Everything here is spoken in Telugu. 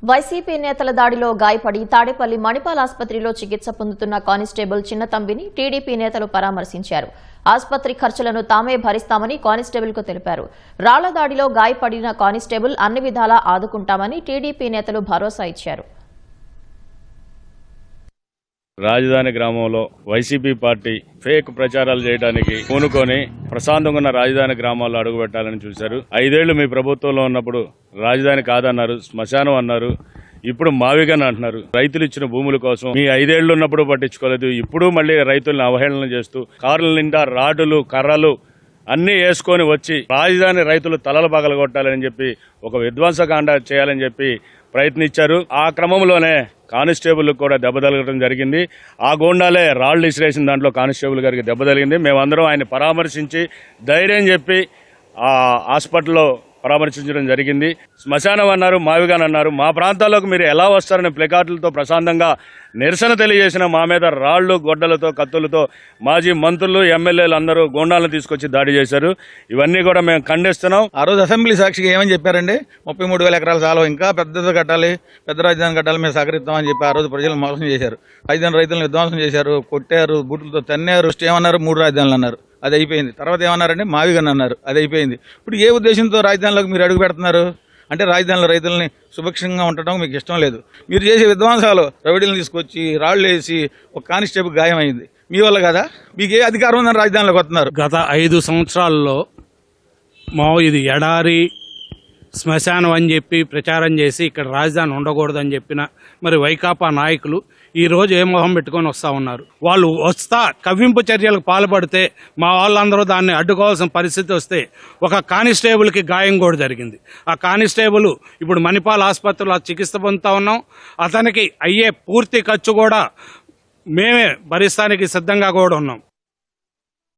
వైసీపీ నేతల దాడిలో గాయపడి తాడేపల్లి మణిపాల్ ఆసుపత్రిలో చికిత్స పొందుతున్న కానిస్టేబుల్ చిన్నతంబిని టీడీపీ నేతలు పరామర్శించారు. ఆసుపత్రి ఖర్చులను తామే భరిస్తామని కానిస్టేబుల్కు తెలిపారు. రాళ్ల దాడిలో గాయపడిన కానిస్టేబుల్ అన్ని విధాలా ఆదుకుంటామని టీడీపీ నేతలు భరోసా ఇచ్చారు. రాజధాని గ్రామంలో వైసీపీ పార్టీ ఫేక్ ప్రచారాలు చేయడానికి పూనుకొని ప్రశాంతంగా ఉన్న రాజధాని గ్రామాల్లో అడుగుపెట్టాలని చూశారు. 5 ఏళ్లు మీ ప్రభుత్వంలో ఉన్నప్పుడు రాజధాని కాదన్నారు, శ్మశానం అన్నారు, ఇప్పుడు మావిగన్ అంటున్నారు. రైతులు ఇచ్చిన భూముల కోసం మీ 5 ఏళ్లు ఉన్నప్పుడు పట్టించుకోలేదు. ఇప్పుడు మళ్లీ రైతులను అవహేళన చేస్తూ కార్ల నిండా రాడ్లు కర్రలు అన్ని వేసుకొని వచ్చి రాజధాని రైతులు తలలు పగలగొట్టాలని చెప్పి ఒక విధ్వంసకాండ చేయాలని చెప్పి ప్రయత్నించారు. ఆ క్రమంలోనే కానిస్టేబుల్ కూడా దెబ్బ తగలడం జరిగింది. ఆ గోండాలే రాళ్లు ఇసిరేసిన దాంట్లో కానిస్టేబుల్ గారికి దెబ్బ తగిలింది. మేమందరం ఆయన పరామర్శించి ధైర్యం చెప్పి ఆ హాస్పిటల్లో పరామర్శించడం జరిగింది. శ్మశానం అన్నారు, మావిగాన్ అన్నారు. మా ప్రాంతాల్లోకి మీరు ఎలా వస్తారని ప్లకార్డులతో ప్రశాంతంగా నిరసన తెలియజేసిన మా మీద రాళ్లు గొడ్డలతో కత్తులతో మాజీ మంత్రులు ఎమ్మెల్యేలు అందరూ గోండాలను తీసుకొచ్చి దాడి చేశారు. ఇవన్నీ కూడా మేము ఖండిస్తున్నాం. ఆ రోజు అసెంబ్లీ సాక్షిగా ఏమని చెప్పారండి? 33,000 ఎకరాల చాలు, ఇంకా పెద్దది కట్టాలి, పెద్ద రాజధాని కట్టాలి, మేము సహకరిస్తామని చెప్పి ఆ రోజు ప్రజలు మోసం చేశారు. రాజధాని రైతులను విధ్వంసం చేశారు, కొట్టారు, బూట్లతో తన్నారు. ఏమన్నారు? 3 రాజధానులు అన్నారు, అది అయిపోయింది. తర్వాత ఏమన్నారండి? మావిగన్ అన్నారు, అది అయిపోయింది. ఇప్పుడు ఏ ఉద్దేశంతో రాజధానిలోకి మీరు అడుగు పెడుతున్నారు? అంటే రాజధానిలో రైతుల్ని సుభిక్షంగా ఉండటం మీకు ఇష్టం లేదు. మీరు చేసే విధ్వంసాలు, రౌడీలను తీసుకొచ్చి రాళ్లు వేసి ఒక కానిస్టేబుల్ గాయమైంది, మీ వల్ల కదా? మీకు ఏ అధికారం ఉందని రాజధానిలోకి వస్తున్నారు? గత 5 సంవత్సరాల్లో ఇది ఎడారి శ్మశానం అని చెప్పి ప్రచారం చేసి ఇక్కడ రాజధాని ఉండకూడదని చెప్పిన మరి వైకాపా నాయకులు ఈ రోజు ఏ మొహం పెట్టుకొని వస్తా ఉన్నారు. వాళ్ళు కవ్వింపు చర్యలకు పాల్పడితే మా వాళ్ళందరూ దాన్ని అడ్డుకోవాల్సిన పరిస్థితి వస్తే ఒక కానిస్టేబుల్కి గాయం కూడా జరిగింది. ఆ కానిస్టేబుల్ ఇప్పుడు మణిపాల్ ఆసుపత్రిలో చికిత్స పొందుతా ఉన్నాం. అతనికి అయ్యే పూర్తి ఖర్చు కూడా మేమే భరిస్తానికి సిద్ధంగా కూడా ఉన్నాం.